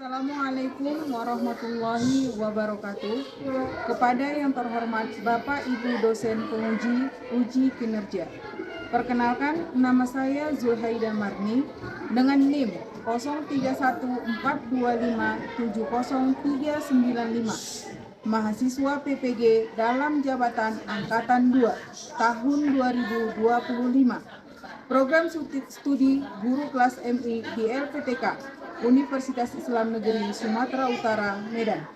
Assalamualaikum warahmatullahi wabarakatuh. Kepada yang terhormat Bapak Ibu dosen penguji uji kinerja. Perkenalkan, nama saya Zulhaida Marni dengan NIM 0314257039, mahasiswa PPG dalam jabatan Angkatan 2 tahun 2025. Program studi guru kelas MI di LPTK Universitas Islam Negeri Sumatera Utara, Medan.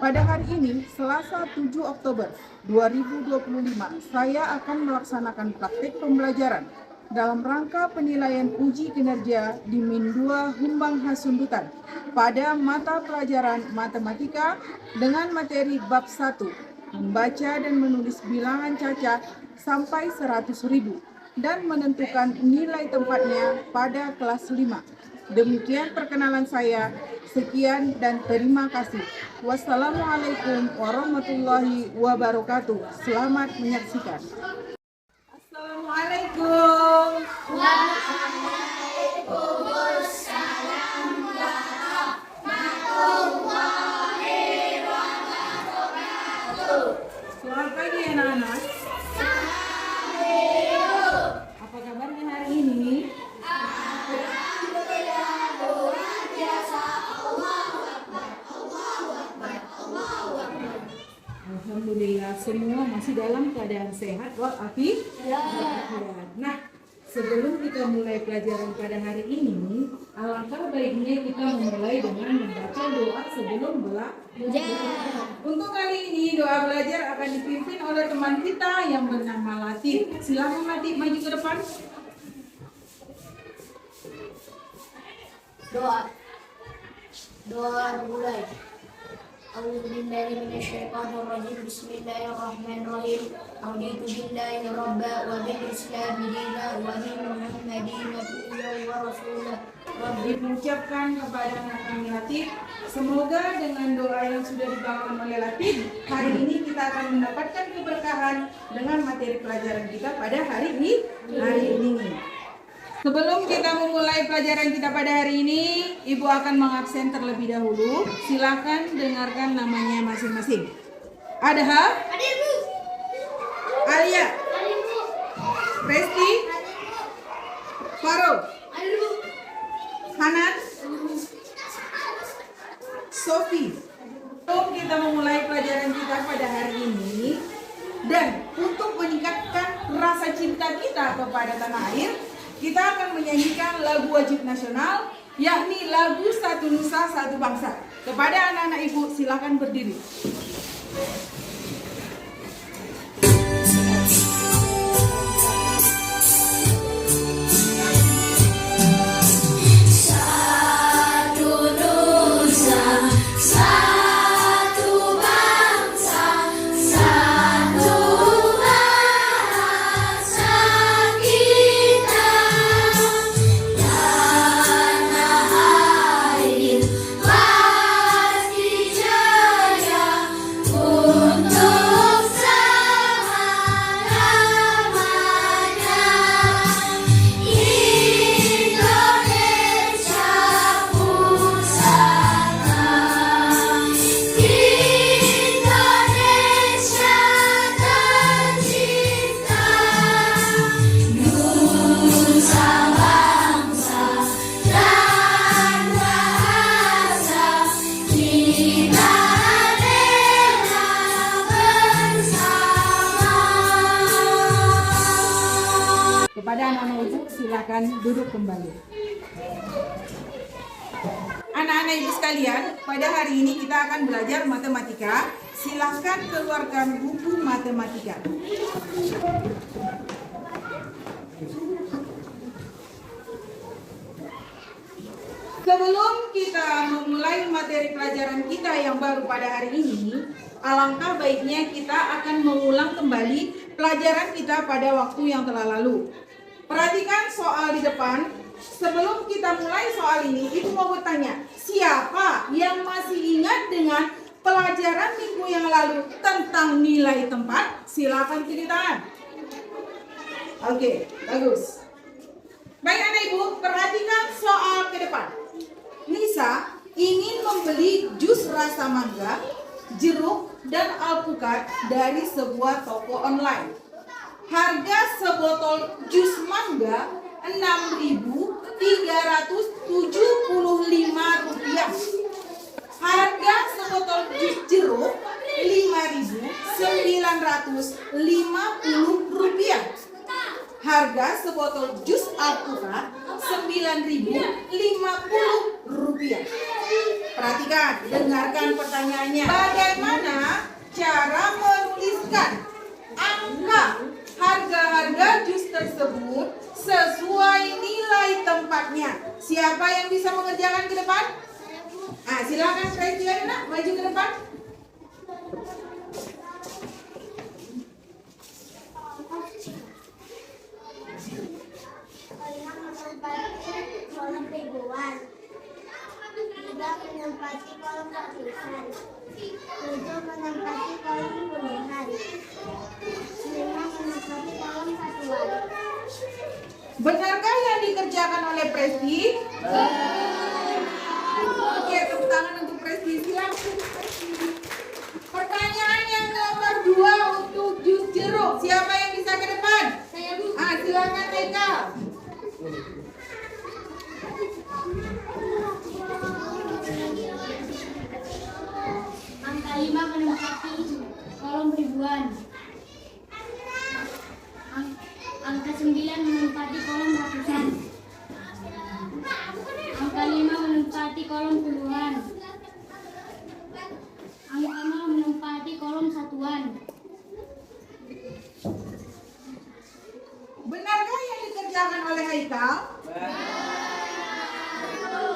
Pada hari ini, Selasa 7 Oktober 2025, saya akan melaksanakan praktik pembelajaran dalam rangka penilaian uji kinerja di Min 2 Humbang Hasundutan pada mata pelajaran matematika dengan materi bab 1, membaca dan menulis bilangan cacat sampai 100.000 dan menentukan nilai tempatnya pada kelas 5. Demikian perkenalan saya. Sekian dan terima kasih. Wassalamualaikum warahmatullahi wabarakatuh. Selamat menyaksikan. Assalamualaikum. Waalaikumsalam warahmatullahi wabarakatuh. Selamat pagi anak-anak. Apa kabarnya hari ini? Alhamdulillah, semua masih dalam keadaan sehat walafiat. Nah, sebelum kita mulai pelajaran pada hari ini, alangkah baiknya kita memulai dengan membaca doa sebelum belajar. Untuk kali ini doa belajar akan dipimpin oleh teman kita yang bernama Latif. Silakan Latif maju ke depan. Doa mulai. A'udzubillahi minasyaitonirrajim. Bismillahirrahmanirrahim. A'udzu billahi rabba wa bil islam dina wa bi muhammadin nabiyyan wa rasulah. Diucapkan kepada anak kami Latif, semoga dengan doa yang sudah dibawakan oleh Latif, hari ini kita akan mendapatkan keberkahan dengan materi pelajaran kita pada hari ini. Sebelum kita memulai pelajaran kita pada hari ini, Ibu akan mengabsen terlebih dahulu. Silakan dengarkan namanya masing-masing. Adha, Alia, Resti, Faro, Hanan, Sofi. Sebelum kita memulai pelajaran kita pada hari ini, dan untuk meningkatkan rasa cinta kita kepada tanah air, kita akan menyanyikan lagu wajib nasional, yakni lagu Satu Nusa Satu Bangsa. Kepada anak-anak Ibu, silakan berdiri. Kepada anak-anak Ibu, silakan duduk kembali. Anak-anak Ibu sekalian, pada hari ini kita akan belajar matematika. Silakan keluarkan buku matematika. Sebelum kita memulai materi pelajaran kita yang baru pada hari ini, alangkah baiknya kita akan mengulang kembali pelajaran kita pada waktu yang telah lalu. Perhatikan soal di depan. Sebelum kita mulai soal ini, Ibu mau bertanya, siapa yang masih ingat dengan pelajaran minggu yang lalu tentang nilai tempat? Silakan pilih tangan. Oke, bagus. Baik anak Ibu, perhatikan soal ke depan. Nisa membeli jus rasa mangga, jeruk, dan alpukat dari sebuah toko online. Harga sebotol jus mangga Rp6.375. Harga sebotol jus jeruk Rp5.950. Harga sebotol jus alpukat Rp9.050. Perhatikan, dengarkan pertanyaannya. Bagaimana cara menuliskan angka harga-harga jus tersebut sesuai nilai tempatnya? Siapa yang bisa mengerjakan ke depan? Silakan Presian, maju ke depan. Kolom ribuan, 3 menempati kolom ratusan, 7 menempati kolom puluhan, 5 menempati kolom satuan. Benarkah yang dikerjakan oleh Presti? Oke, tepuk tangan untuk Presti. Silakan. Pertanyaan yang nomor 2 untuk jus jeruk. Siapa yang bisa ke depan? Saya, Bu. Silakan Eka. Angka 5 menempati kolom ribuan. Angka 9 menempati kolom ratusan. Angka 5 menempati kolom puluhan. Angka 0 menempati kolom satuan. Benarkah yang dikerjakan oleh Haikal?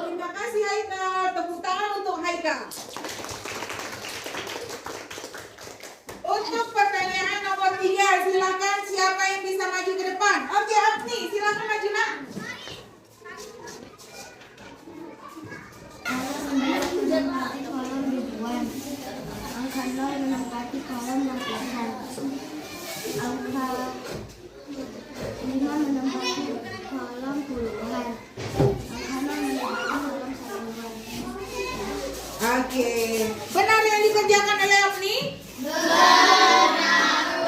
Terima kasih Haikal. Tepuk tangan untuk Haikal. Untuk pertanyaan nomor 3, silakan siapa yang bisa maju ke depan? Oke, Agni, silakan maju nak. Menempati kolom ribuan. Angka 0 menempati kolom ratusan. Angka 5 menempati kolom puluhan. Angka 0 menempati kolom satuan. Oke, benar yang dikerjakan oleh Agni? Benar.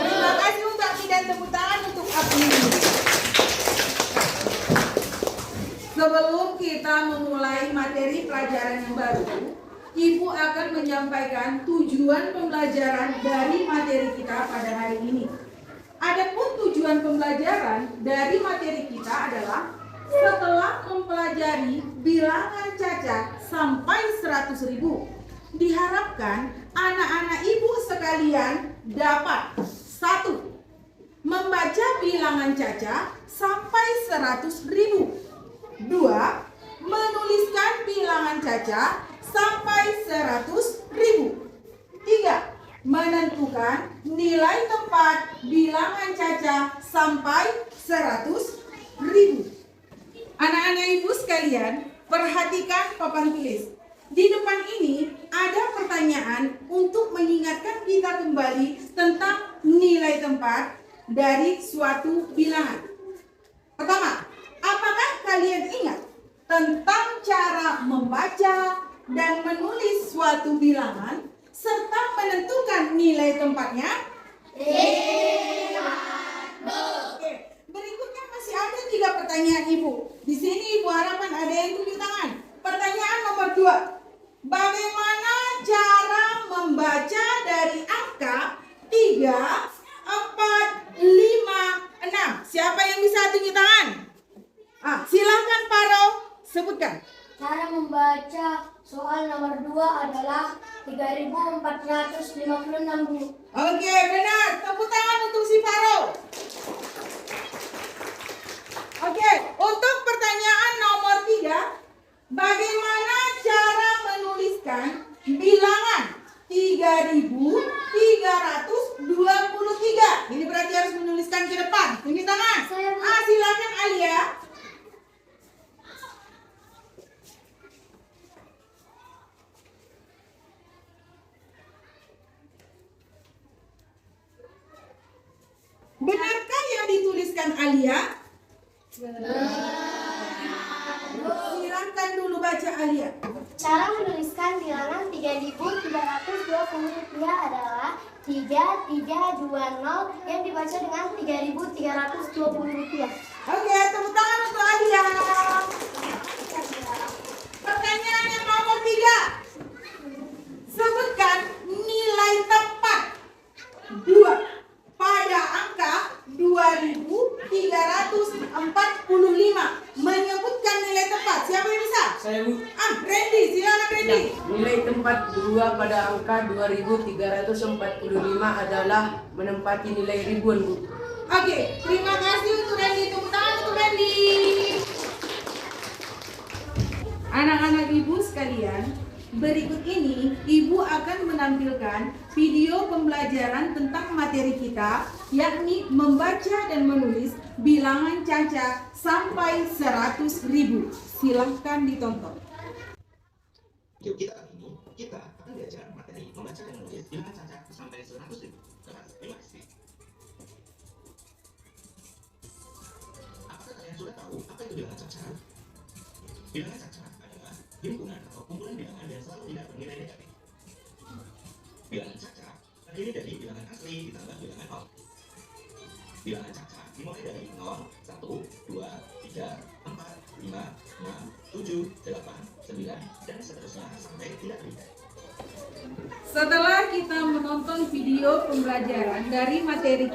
Terima kasih untuk Agni dan tepuk tangan untuk Agni. Sebelum kita memulai materi pelajaran yang baru, Ibu akan menyampaikan tujuan pembelajaran dari materi kita pada hari ini. Adapun tujuan pembelajaran dari materi kita adalah setelah mempelajari bilangan cacat sampai 100.000, diharapkan anak-anak ibu sekalian dapat 1. Membaca bilangan cacat sampai 100.000. 2. Menuliskan bilangan cacat sampai 100.000. 3. Menentukan nilai tempat bilangan cacat sampai 100.000. Anak-anak ibu sekalian, perhatikan papan tulis. Di depan ini ada pertanyaan untuk mengingatkan kita kembali tentang nilai tempat dari suatu bilangan. Pertama, apakah kalian ingat tentang cara membaca dan menulis suatu bilangan serta menentukan nilai tempatnya? Oke, berikutnya masih ada 3 pertanyaan Ibu. Di sini Ibu harapkan ada yang tunjuk tangan. Pertanyaan nomor 2. Bagaimana cara membaca dari angka 3, 4, 5, 6? Siapa yang bisa tunjuk tangan? Silakan Paro, sebutkan. Cara membaca soal nomor 2 adalah 3.456, Bu. Oke, benar. Tepuk tangan untuk si Paro. Oke, untuk pertanyaan nomor 3, bagaimana cara menuliskan bilangan 3.323? Ini berarti harus menuliskan ke depan. Tunjuk tangan. Silakan Alia. Benarkah yang dituliskan Alia? Benar. Silakan dulu baca Alia. Cara menuliskan bilangan Rp3.320 adalah 3320 yang dibaca dengan Rp3.320. Oke, tepuk tangan untuk Adia. Pertanyaan yang nomor 3. Sebutkan nilai tepat 2 pada angka 2345. Menyebutkan nilai tepat. Siapa yang bisa? Saya, Bu. Randy, silakan Randy. Nilai tempat 2 pada angka 2345 adalah menempati nilai ribuan, Bu. Oke, terima kasih untuk Randy. Tepuk tangan untuk Randy. Anak-anak ibu sekalian, berikut ini ibu akan menampilkan video pembelajaran tentang materi kita, yakni membaca dan menulis bilangan caca sampai 100.000. Silahkan ditonton. Yuk kita akan belajar materi membaca dan menulis bilangan caca sampai 100.000. Terima kasih. Apakah kalian sudah tahu apa itu bilangan caca? Bilangan caca adalah himpunan atau kumpulan bilangan yang selalu tidak bernilai negatif. Bilangan caca terdiri dari bilangan asli ditambah bilangan nol. Bilangan caca dimulai dari 0, 1, 2, 3, 4, 5, 6, 7, 8, 9, dan seterusnya sampai tidak bernilai. Setelah kita menonton video pembelajaran dari materi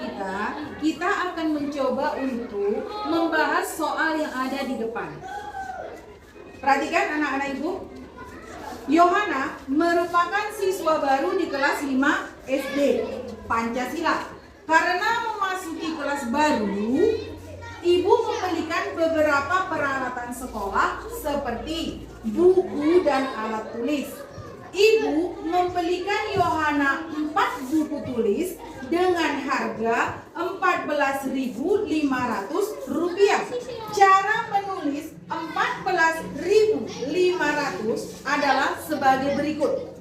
kita akan mencoba untuk membahas soal yang ada di depan. Perhatikan anak-anak ibu. Yohana merupakan siswa baru di kelas 5 SD Pancasila. Karena memasuki kelas baru, ibu membelikan beberapa peralatan sekolah seperti buku dan alat tulis. Ibu membelikan Yohana 4 buku tulis dengan harga Rp14.500. Cara menulis Rp14.500 adalah sebagai berikut.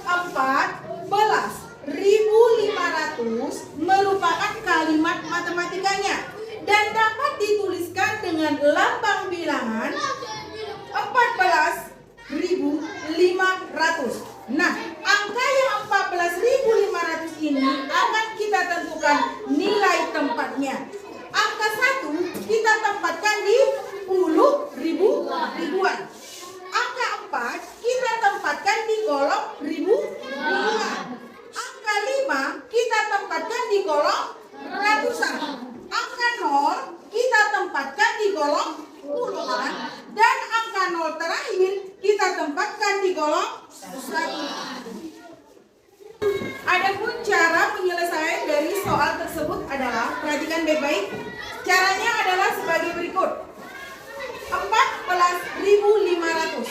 14.500 merupakan kalimat matematikanya dan dapat dituliskan dengan lambang bilangan 14.500. Nah, angka yang 14.500 ini akan kita tentukan nilai tempatnya. Angka 1 kita tempatkan di ribuan. Angka 4 kita tempatkan di kolom ribuan. Angka 5 kita tempatkan di kolom ratusan. Angka 0 kita tempatkan di kolom puluhan. Dan angka 0 terakhir kita tempatkan di kolom 1. Adapun cara penyelesaian dari soal tersebut adalah, perhatikan baik-baik. Caranya adalah sebagai berikut. 14.500.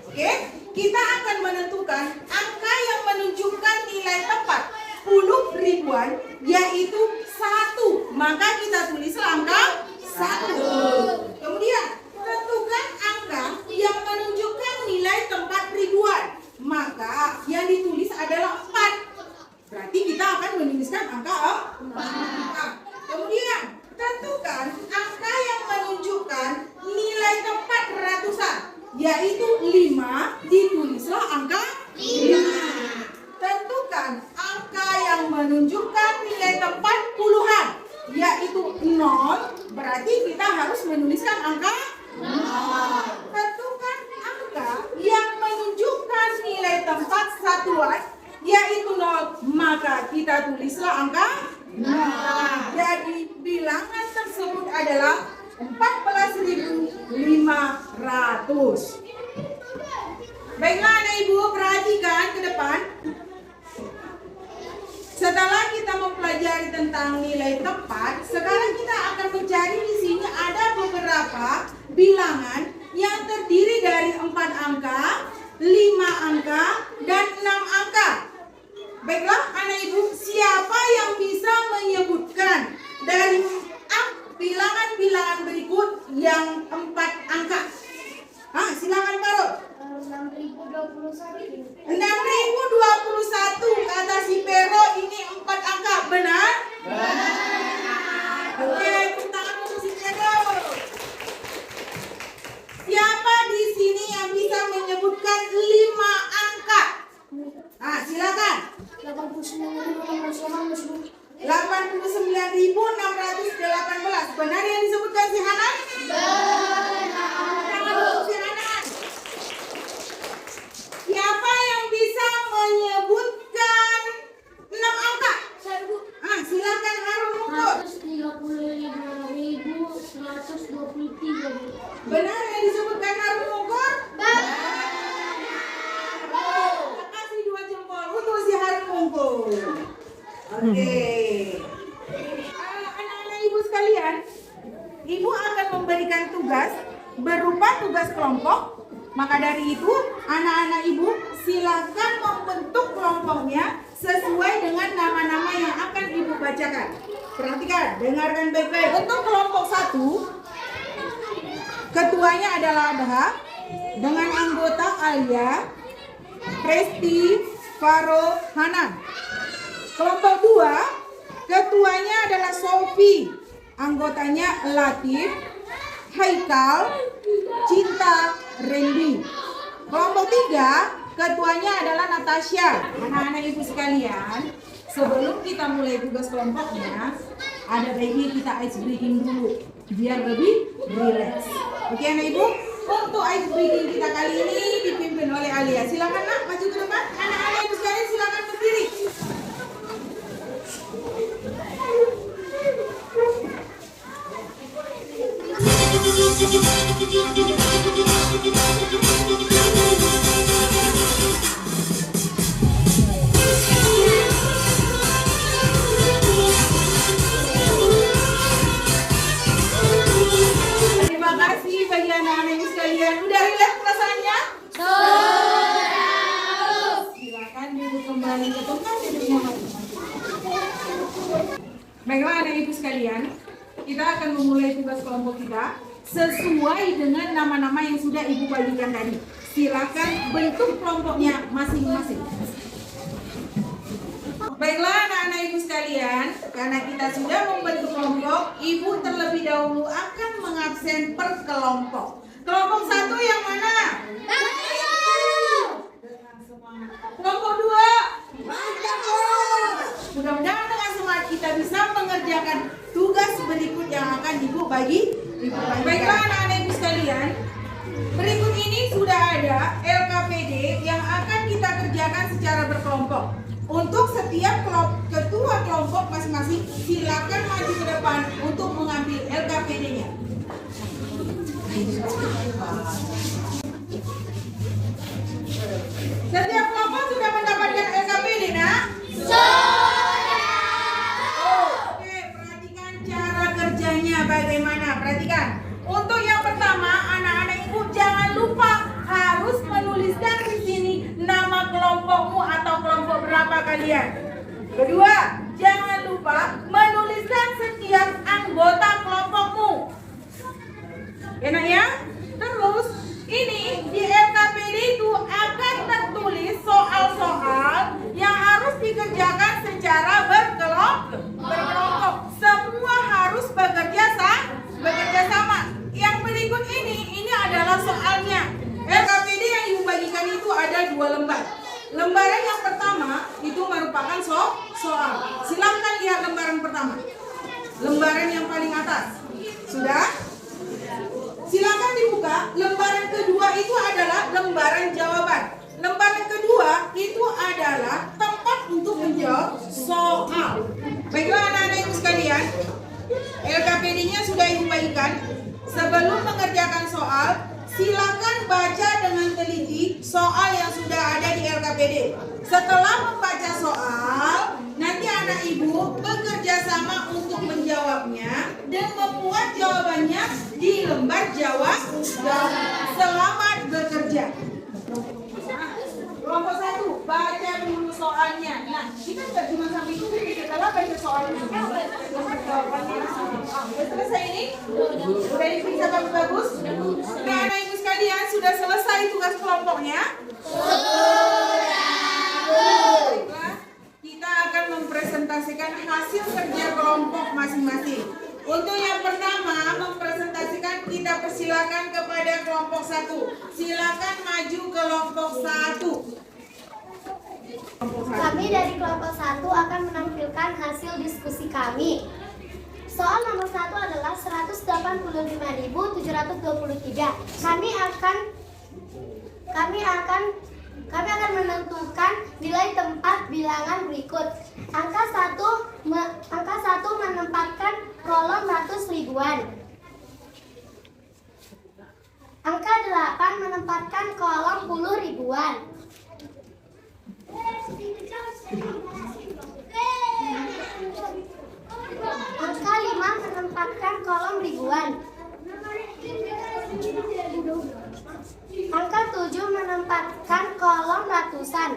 Oke, kita akan menentukan angka yang menunjukkan nilai tepat puluh ribuan, yaitu 1. Maka kita tulis angka 1. Kemudian tentukan angka yang menunjukkan nilai tempat ribuan, maka yang ditulis adalah 4. Berarti kita akan menuliskan angka 4. Kemudian tentukan angka yang menunjukkan nilai tempat ratusan, yaitu 5. Ditulislah angka 5. Tentukan angka yang menunjukkan nilai tempat puluhan, yaitu 0. Berarti kita harus menuliskan angka 0. Tentukan angka yang menunjukkan nilai tempat satuan, yaitu 0. Maka kita tulislah angka 0. Jadi bilangan tersebut adalah 14.500. Baiklah anak ibu, perhatikan ke depan. Setelah kita mempelajari tentang nilai tepat, sekarang kita akan mencari di sini ada beberapa bilangan yang terdiri dari 4 angka, 5 angka, dan 6 angka. Baiklah anak ibu, siapa yang bisa menyebutkan dari bilangan-bilangan berikut yang 4 angka? Silakan Parul. 6.021. 6.021 kata si Pero, ini 4 angka, benar? Benar. Oke, tepuk tangan untuk si Pero. Siapa di sini yang bisa Oke. Anak-anak ibu sekalian, ibu akan memberikan tugas berupa tugas kelompok. Maka dari itu, anak-anak ibu silakan membentuk kelompoknya sesuai dengan nama-nama yang akan ibu bacakan. Perhatikan, dengarkan baik-baik. Untuk kelompok 1, ketuanya adalah Adha dengan anggota Alia, Presti, Faro, Hanan. Kelompok 2, ketuanya adalah Sofi, anggotanya Latif, Haikal, Cinta, Randy. Kelompok 3, ketuanya adalah Natasha. Anak-anak ibu sekalian, sebelum kita mulai tugas kelompoknya, ada baiknya kita ice breaking dulu biar lebih rileks. Oke anak ibu, untuk ice breaking kita kali ini dipimpin oleh Alia. Silakan nak maju ke depan. Anak-anak ibu sekalian silakan berdiri. Terima kasih bagi anak-anak ibu sekalian. Udah rileks perasaannya? Silakan duduk kembali ke tempat duduknya. Baiklah anak ibu sekalian, kita akan memulai tugas kelompok kita sesuai dengan nama-nama yang sudah ibu bagikan tadi. Silakan bentuk kelompoknya masing-masing. Baiklah anak-anak ibu sekalian, karena kita sudah membentuk kelompok, ibu terlebih dahulu akan mengabsen per kelompok. Kelompok 1 yang mana? Kelompok 2? Mudah-mudahan dengan semangat kita bisa mengerjakan tugas berikut yang akan ibu bagi. Baiklah anak-anak ibu sekalian, berikut ini sudah ada LKPD yang akan kita kerjakan secara berkelompok. Untuk setiap ketua kelompok masing-masing, silakan maju ke depan untuk mengambil LKPD-nya. Setiap kelompok sudah mendapatkan LKPD, nak? Oke, perhatikan cara kerjanya bagaimana. Perhatikan. Untuk yang pertama, anak-anak ibu jangan lupa harus menuliskan di sini nama kelompokmu atau kelompok berapa kalian. Kedua, jangan lupa menuliskan setiap anggota kelompokmu. Enak ya? Terus, ini di LKPD itu akan tertulis soal-soal yang harus dikerjakan secara berkelompok. Semua harus bekerja sama. Yang berikut ini adalah soalnya. LKPD yang ibu bagikan itu ada 2 lembar. Lembaran yang pertama itu merupakan soal. Silakan lihat lembaran pertama. Lembaran yang paling atas. Sudah? Silakan dibuka. Lembaran kedua itu adalah lembaran jawaban. Lembaran kedua itu adalah tempat untuk menjawab soal. Baiklah anak-anak ibu sekalian, LKPD-nya sudah ibu bagikan. Sebelum mengerjakan soal, silakan baca dengan teliti soal yang sudah ada di LKPD. Setelah membaca soal, nanti anak ibu bekerja sama untuk menjawabnya dan membuat jawabannya di lembar jawab. Selamat bekerja. Kelompok 1, baca dulu soalnya. Nah, kita nggak cuma sampai itu, setelah baca soalnya. Udah selesai ini? Udah diperiksa bagus-bagus? Oke, anak ibu sekalian, sudah selesai tugas kelompoknya? Baiklah, kita akan mempresentasikan hasil kerja kelompok masing-masing. Untuk yang pertama, mempresentasikan, kita persilakan kepada kelompok 1. Silakan maju kelompok 1. Kami dari kelompok 1 akan menampilkan hasil diskusi kami. Soal nomor 1 adalah 185.723. Kami akan menentukan nilai tempat bilangan berikut. Angka 1 menempatkan kolom ratus ribuan. Angka 8 menempatkan kolom puluh ribuan. kolom ribuan. Angka 7 menempatkan kolom ratusan.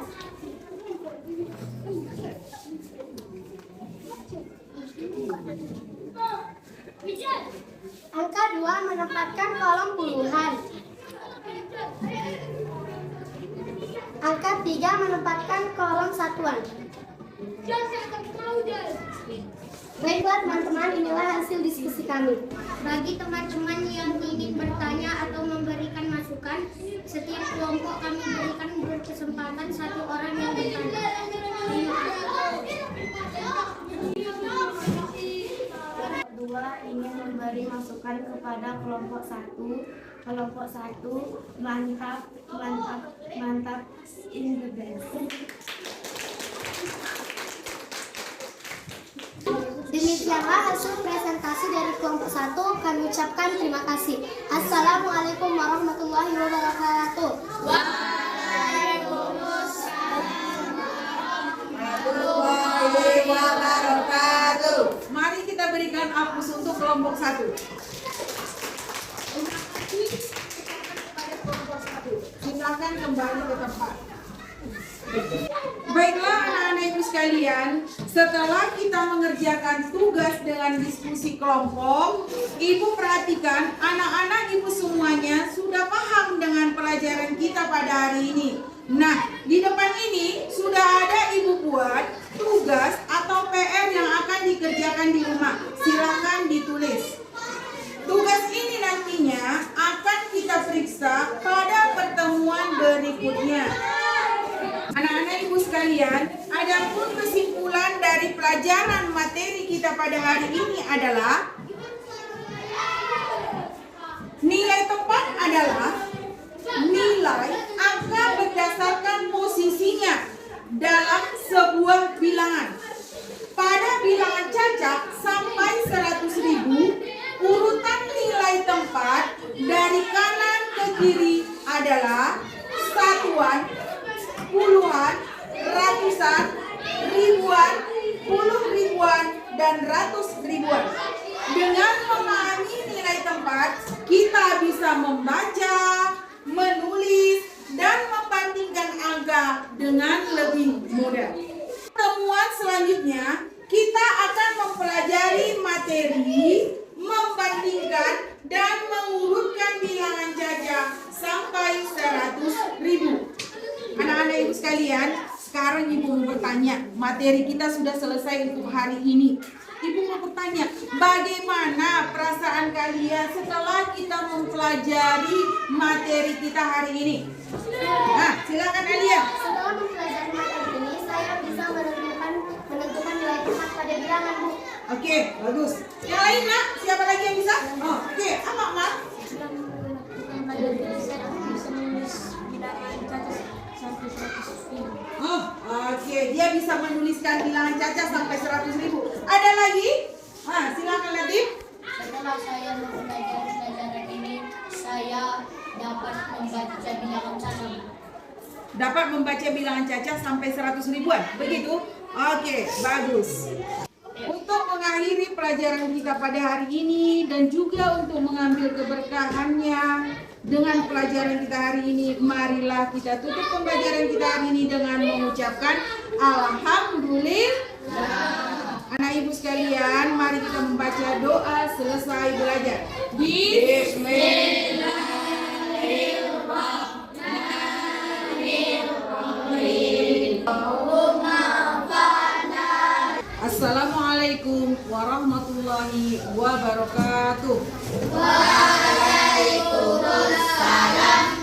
Angka 2 menempatkan kolom puluhan. Angka 3 menempatkan kolom satuan. Baiklah teman-teman, inilah hasil diskusi kami. Bagi teman-teman yang ingin bertanya atau memberikan masukan, setiap kelompok kami berikan berkesempatan satu orang yang bertanya. Kedua, ingin memberi masukan kepada kelompok satu. Kelompok satu, mantap, in the best. Demikianlah hasil presentasi dari kelompok 1. Kami ucapkan terima kasih. Assalamualaikum warahmatullahi wabarakatuh. Mari kita berikan aplaus untuk kelompok 1. Silakan kembali ke tempat. Baiklah anak-anak ibu sekalian, setelah kita mengerjakan tugas dengan diskusi kelompok, ibu perhatikan anak-anak ibu semuanya sudah paham dengan pelajaran kita pada hari ini. Nah, di depan ini sudah ada ibu buat tugas atau PR yang akan dikerjakan di rumah. Silakan ditulis. Tugas ini nantinya akan kita periksa pada pertemuan berikutnya. Anak-anak ibu sekalian, adapun kesimpulan dari pelajaran materi kita pada hari ini adalah nilai tepat adalah nilai angka berdasarkan posisinya dalam sebuah bilangan. Pada bilangan cacat sampai 100.000, urutan nilai tempat dari kanan ke kiri adalah satuan, puluhan, ratusan, ribuan, puluh ribuan, dan ratus ribuan. Dengan memahami nilai tempat, kita bisa membaca, menulis, dan membandingkan angka dengan lebih mudah. Pertemuan selanjutnya, kita akan mempelajari materi, membandingkan, dan mengurutkan bilangan jajak sampai 100.000. Anak-anak ibu sekalian, sekarang ibu mau bertanya, materi kita sudah selesai untuk hari ini. Ibu mau bertanya, bagaimana perasaan kalian setelah kita mempelajari materi kita hari ini? Nah, silakan Alia. Setelah mempelajari materi ini, saya bisa menentukan nilai tempat pada bilangan, Bu. Oke, bagus. Yang lain nak, siapa lagi yang bisa? Oh, oke, apa Mak? Oh, oke, dia bisa menuliskan bilangan cacat sampai 100.000. Ada lagi? Ah, silakan Latif. Setelah saya mempelajari pelajaran ini, saya dapat membaca bilangan cacat. Dapat membaca bilangan cacat sampai 100.000-an, begitu? Oke, bagus. Untuk mengakhiri pelajaran kita pada hari ini dan juga untuk mengambil keberkahannya dengan pelajaran kita hari ini, marilah kita tutup pembelajaran kita hari ini dengan mengucapkan Alhamdulillah. Anak ibu sekalian, mari kita membaca doa selesai belajar. Assalamualaikum warahmatullahi wabarakatuh. Waalaikumsalam